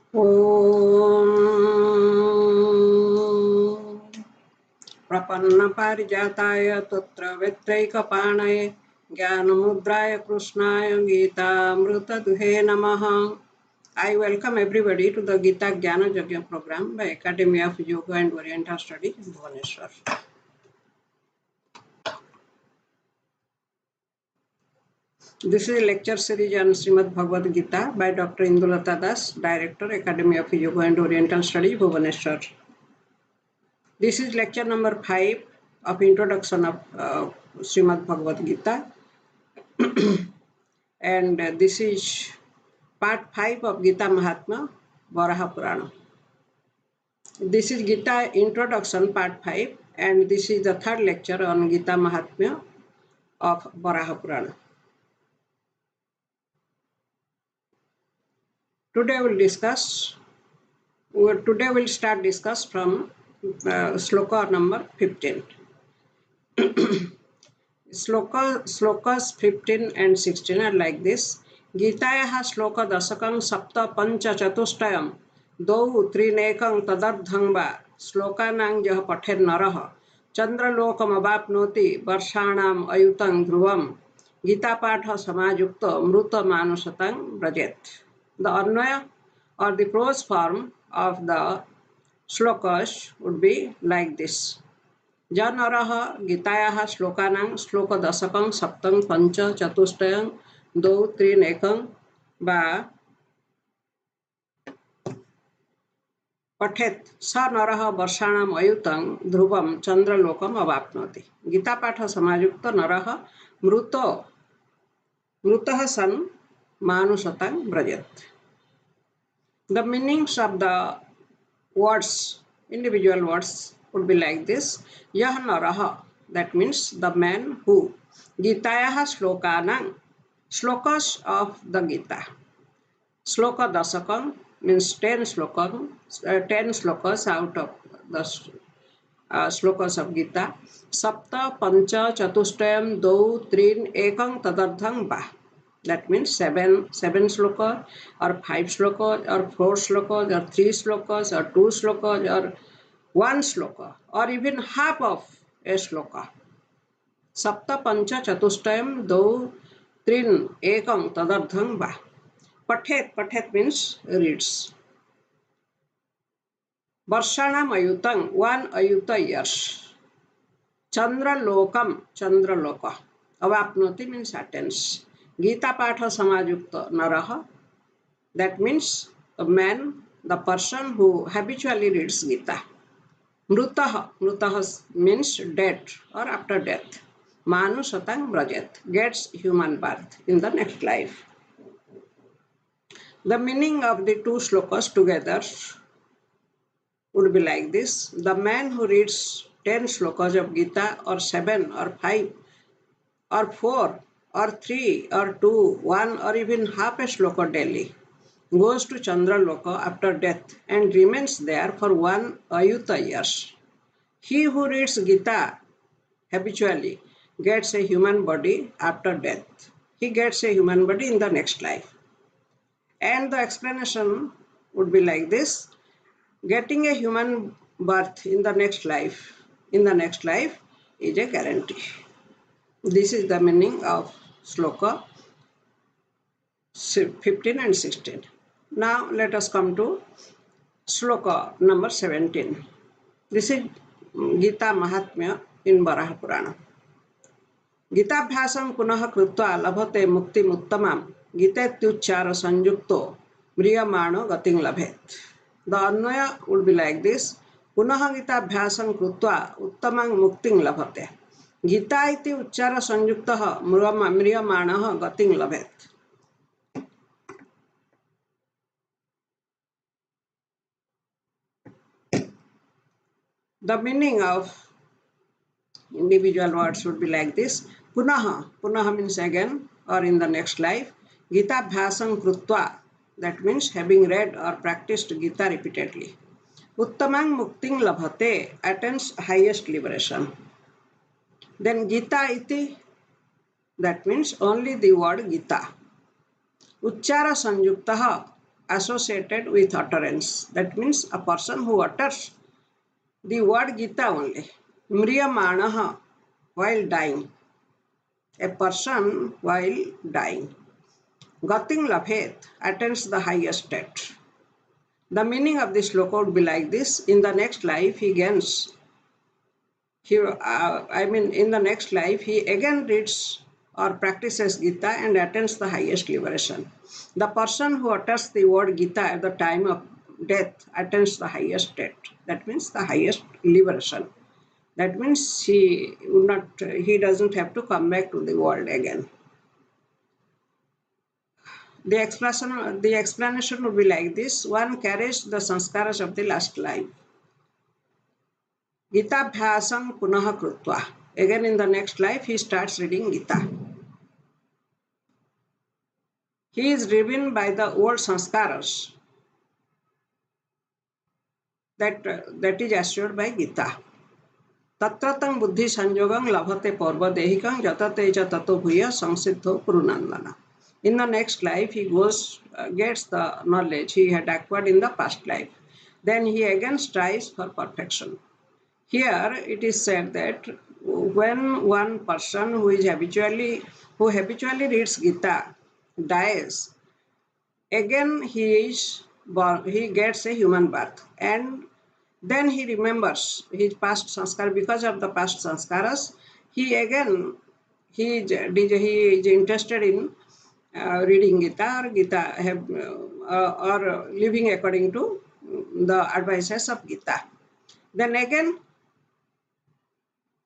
ॐ प्रपन्नपारिजाताय तत्रवेत्रैकपाणये ज्ञानमुद्राय कृष्णाय गीतामृतदुहे नमः. I welcome everybody to the Gita Jnana Yajna program by Academy of Yoga and Oriental Studies, Bhubaneswar. This is a lecture series on Srimad Bhagavad Gita by Dr. Indulata Das, Director, Academy of Yoga and Oriental Studies, Bhubaneswar. This is lecture number 5 of introduction of Srimad Bhagavad Gita, and this is part 5 of Gita Mahatma, Varaha Purana. This is Gita introduction part 5, and this is the third lecture on Gita Mahatmya of Varaha Purana. Today we'll start discuss from sloka number 15. Slokas 15 and 16 are like this. Gitayaha sloka dasakam sapta pancha chatustayam dau trinekam tadardhang va slokanang jah pather narah chandralokam avapnoti varshanam ayutang dhruvam Gita patha samajukta mruta manusatang brajet. The Anvaya or the prose form of the slokas would be like this. जनरः गीतायाः श्लोकानां श्लोकदशकं सप्तं पंच चतुष्टयं द्वौ त्रीन् एकं वा पठेत् स नरः वर्षाणाम् अयुतं ध्रुवं चंद्रलोकम् अवाप्नोति. गीतापाठ समायुक्त नरः मृतः सन् मानुषतां व्रजेत्. The meanings of the words, individual words, would be like this. Yah naraha, that means the man who. Gitayaha slokanang, slokas of the Gita. Sloka dasakam means 10 slokas out of the slokas of Gita. Sapta pancha chatustayam dau trin ekang tadardhang ba. That means seven slokas or 5 slokas or 4 slokas or 3 slokas or 2 slokas or 1 sloka or even half of a sloka. Sapta pancha chatustayam dau trin ekam tadardhang va. Pathet means reads. Varshanam ayutang, 1 ayuta years. Chandralokam, chandraloka. Avapnoti means attains. Gita patha samajukta naraha, that means the man, the person who habitually reads Gita. Mrutaha means dead or after death. Manusatang brajet, gets human birth in the next life. The meaning of the two slokas together would be like this. The man who reads 10 slokas of Gita or 7 or 5 or 4 or 3 or 2, 1 or even half a sloka daily goes to Chandraloka after death and remains there for 1 ayuta years. He who reads Gita habitually gets a human body after death. He gets a human body in the next life. And the explanation would be like this. Getting a human birth in the next life is a guarantee. This is the meaning of sloka 15 and 16. Now let us come to sloka number 17. This is Gita Mahatmya in Varaha Purana. Gitaabhyasam punah krutva labhate muktimuttamam gitetyuchchara sanjukto mriyamano gating labhet. The Anvaya would be like this. Punah gitaabhyasam krutva uttamang mukting labhate. Gita iti uchchara sanjuktah mriyamano gating labhet. The meaning of individual words would be like this. Punaha means again or in the next life. Gita bhyasam krutva, that means having read or practiced Gita repeatedly. Uttamang mukting labhate, attains highest liberation. Then Gita iti, that means only the word Gita. Uchchara sanjuktaha, associated with utterance. That means a person who utters the word Gita only. Mriyamanaha, while dying. A person while dying. Gating labhet, attains the highest state. The meaning of this sloka would be like this. In the next life, he gains. In the next life, he again reads or practices Gita and attains the highest liberation. The person who utters the word Gita at the time of death attains the highest state. That means the highest liberation. That means he doesn't have to come back to the world again. The explanation would be like this. One carries the sanskaras of the last life. Gita bhyasam punaha krutva. Again in the next life he starts reading Gita. He is driven by the old sanskaras that is assured by Gita. Tatratang buddhi sanjogam labhate parva dehikam jatate cha tato bhuya samsiddho purunandana. In the next life, he gets the knowledge he had acquired in the past life. Then he again strives for perfection. Here it is said that when one person who habitually reads Gita dies, again he gets a human birth, and then he remembers his past sanskar. Because of the past sanskaras, he is interested in reading Gita or living according to the advices of Gita.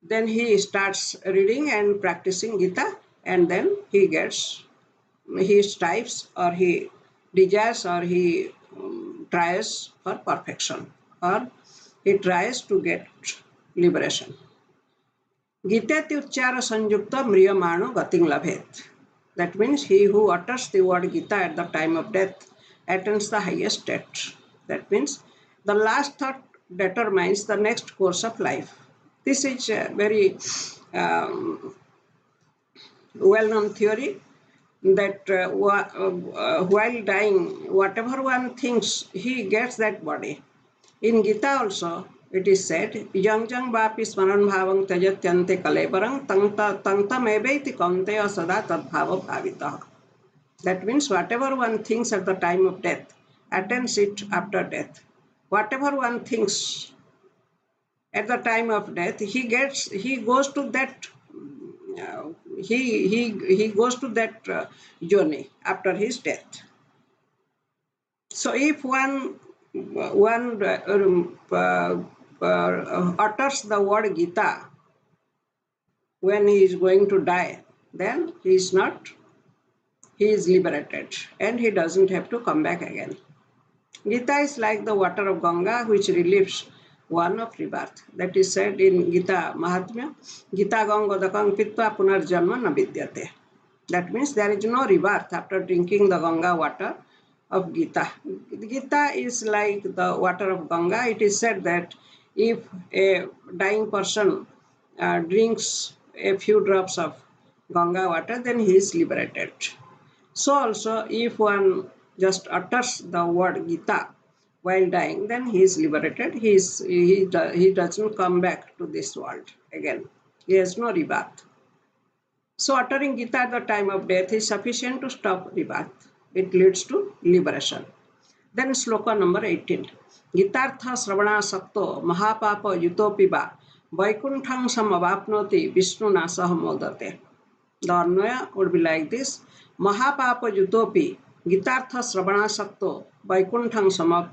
Then he starts reading and practicing Gita, and then he strives or he desires or he tries for perfection, or he tries to get liberation. Gitati uchchara sanjukta mriyamano gating labhet. That means he who utters the word Gita at the time of death attains the highest state. That means the last thought determines the next course of life. This is a very well-known theory that while dying, whatever one thinks, he gets that body. In Gita also, it is said, yang vapi smaran bhavang tyajatyante kalebarang tangtam evaiti kaunteya sada tadbhava bhavitah. That means whatever one thinks at the time of death, attains it after death. Whatever one thinks at the time of death, he goes to that journey after his death. So if one utters the word Gita when he is going to die, then he is liberated and he doesn't have to come back again. Gita is like the water of Ganga, which relieves one of rebirth. That is said in Gita Mahatmya, Gita Gangodakang Pitva Punarjanma na Vidyate. That means there is no rebirth after drinking the Ganga water of Gita. Gita is like the water of Ganga. It is said that if a dying person drinks a few drops of Ganga water, then he is liberated. So also, if one just utters the word Gita while dying, then he is liberated. He doesn't come back to this world again. He has no rebirth. So uttering Gita at the time of death is sufficient to stop rebirth. It leads to liberation. Then sloka number 18. Gitartha sravana sakto mahapapa yutopiba vaikunthang samavapnoti vishnu nasah modate. The Anvaya would be like this. Mahapapa yutopi Gitartha sravana sakto vaikunthang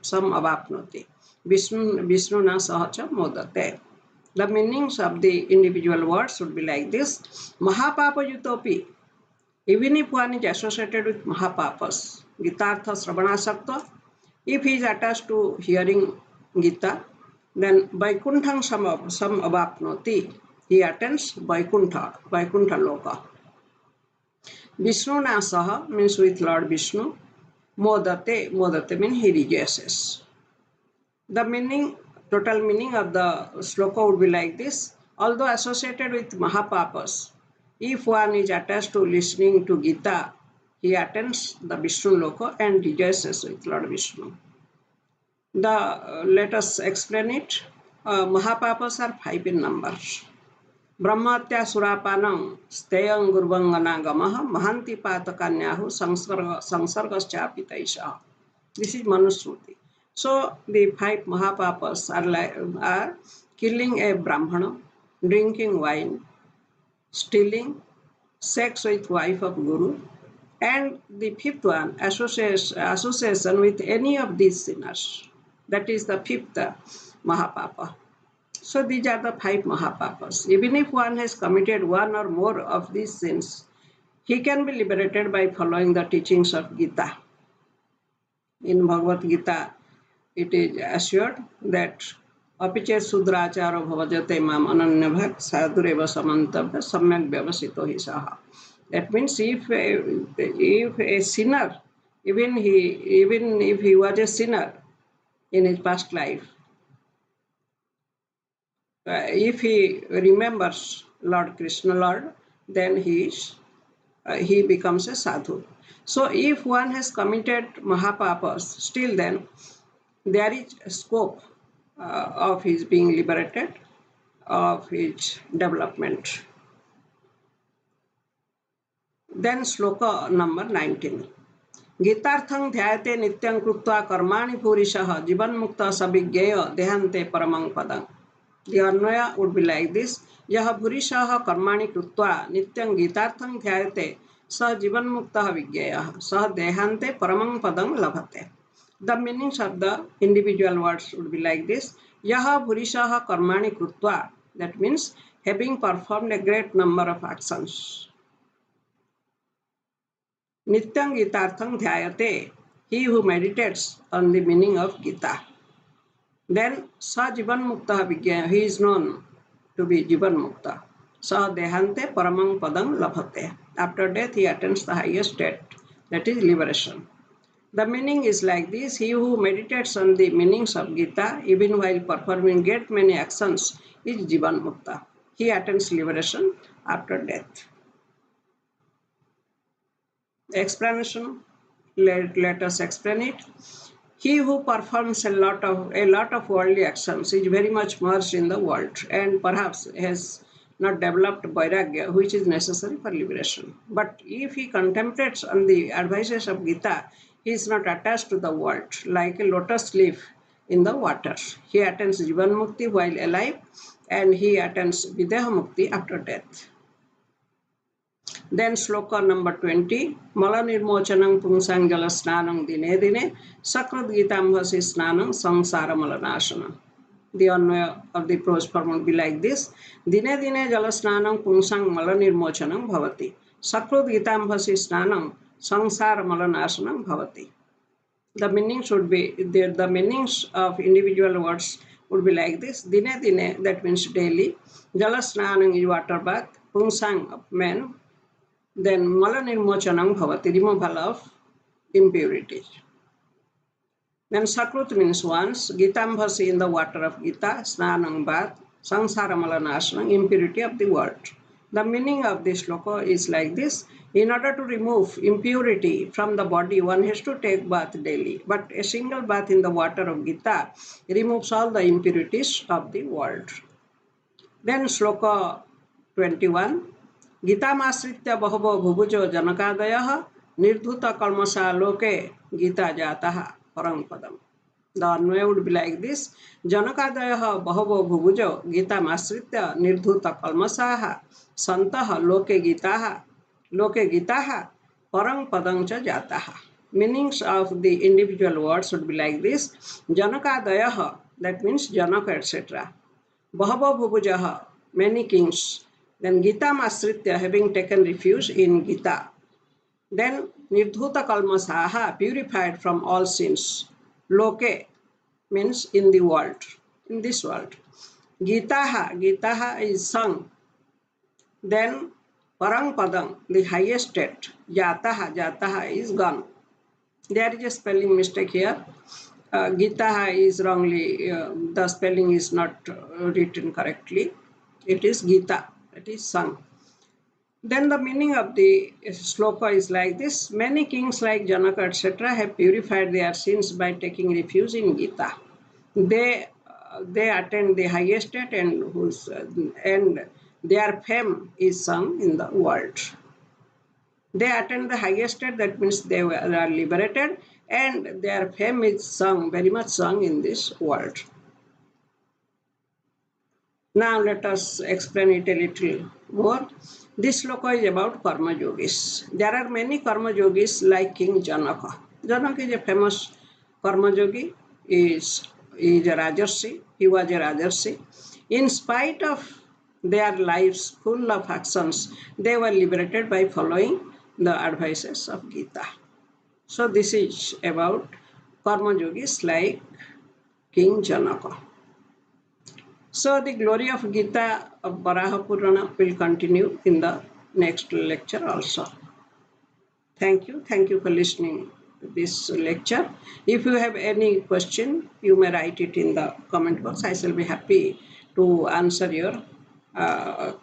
samavapnoti vishnu nasah modate. The meanings of the individual words would be like this. Mahapapa yutopi. Even if one is associated with Mahapapas, Gitartha Sravana Sakta, if he is attached to hearing Gita, then Vaikunthang Sam Avapnoti, he attains Vaikuntha Loka. Vishnu Nasaha means with Lord Vishnu. Modate means he rejoices. The total meaning of the sloka would be like this. Although associated with Mahapapas, if one is attached to listening to Gita, he attends the Vishnu Loka and rejoices with Lord Vishnu. Let us explain it. Mahapapas are 5 in number. Brahmatya surapanam steyang gurvanganagamaha mahanti patakanyahu sangsargascha taisha. This is Manusruti. So the 5 Mahapapas are killing a Brahmana, drinking wine, stealing, sex with wife of Guru, and the 5th one, association with any of these sinners. That is the 5th Mahapapa. So these are the 5 Mahapapas. Even if one has committed one or more of these sins, he can be liberated by following the teachings of Gita. In Bhagavad Gita, it is assured that apiche sudracharo bhavajate mam ananyabhak sadhureva samantavya samyak vyavasito hi saha. That means if a sinner, even if he was a sinner in his past life, if he remembers Lord Krishna Lord, then he becomes a sadhu. So if one has committed Mahapapas, still then there is a scope of his being liberated, of his development. Then sloka number 19. Gitarthang dhyayate nityang krutva karmani purishaha jivan mukta sabhigyeya dehante paramang padang. The Anvaya would be like this. Yaha purishaha karmani krutva nityang gitarthang dhyayate sa jivan mukta vigyeya sa dehante paramang padang labhate. The meanings of the individual words would be like this. Yaha purishaha karmani krutva. That means having performed a great number of actions. Nityang Gitarthang Dhyayate, he who meditates on the meaning of Gita. Then Sa Jivan Mukta Vigya, he is known to be Jivan Mukta. Sa Dehante Paramang Padang Labhate. After death he attains the highest state, that is liberation. The meaning is like this. He who meditates on the meanings of Gita, even while performing great many actions, is Jivan Mukta. He attains liberation after death. Explanation. Let us explain it. He who performs a lot of worldly actions is very much merged in the world and perhaps has not developed vairagya, which is necessary for liberation. But if he contemplates on the advices of Gita, he is not attached to the world like a lotus leaf in the water. He attains Jivan Mukti while alive and he attains Videha Mukti after death. Then sloka number 20. Mala nirmochanam pungsang jala snanam dine dine sakrat gitambhasi snanam samsara malanasana. The Anvaya of the prose form will be like this. Dine dine jala snanam pungsang mala nirmochanam bhavati. Sakrat gitambhasi snanam samsara malanasana bhavati. The meaning should be, the meanings of individual words would be like this. Dine dine, that means daily. Jala snanam is water bath. Pungsang of men. Then mala nirmochanam bhavati, removal of impurities. Then sakrut means once, gitambhasi in the water of Gita, snanam bath, samsara malanasana, impurity of the world. The meaning of this sloka is like this. In order to remove impurity from the body, one has to take bath daily. But a single bath in the water of Gita removes all the impurities of the world. Then sloka 21. Gitamasritya bahavo bhubujo janakadayah nirdhuta kalmasa loke Gita jataha parang padam. The Anvaya would be like this. Janakadayah bahavo bhubujo Gitamasritya nirdhuta kalmasaha santaha loke gitaha parang padam cha jataha. Meanings of the individual words would be like this. Janakadayah, that means Janaka, etc. Bahavo bhubujaha, many kings. Then Gita Masritya, having taken refuge in Gita. Then Nirdhuta Kalmasaha, purified from all sins. Loke means in the world, in this world. Gitaha is sung. Then Parang Padang, the highest state. Jataha is gone. There is a spelling mistake here. Gitaha is wrongly, the spelling is not written correctly. It is Gita. It is sung. Then the meaning of the sloka is like this. Many kings like Janaka, etc., have purified their sins by taking refuge in Gita. They attain the highest state and their fame is sung in the world. They attain the highest state, that means are liberated, and their fame is sung, very much sung in this world. Now let us explain it a little more. This sloka is about karma yogis. There are many karma yogis like King Janaka. Janaka is a famous karma yogi. Is a Rajarsi. He was a Rajarsi. In spite of their lives full of actions, they were liberated by following the advices of Gita. So this is about karma yogis like King Janaka. So the glory of Gita of Varaha Purana will continue in the next lecture also. Thank you. Thank you for listening to this lecture. If you have any question, you may write it in the comment box. I shall be happy to answer your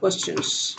questions.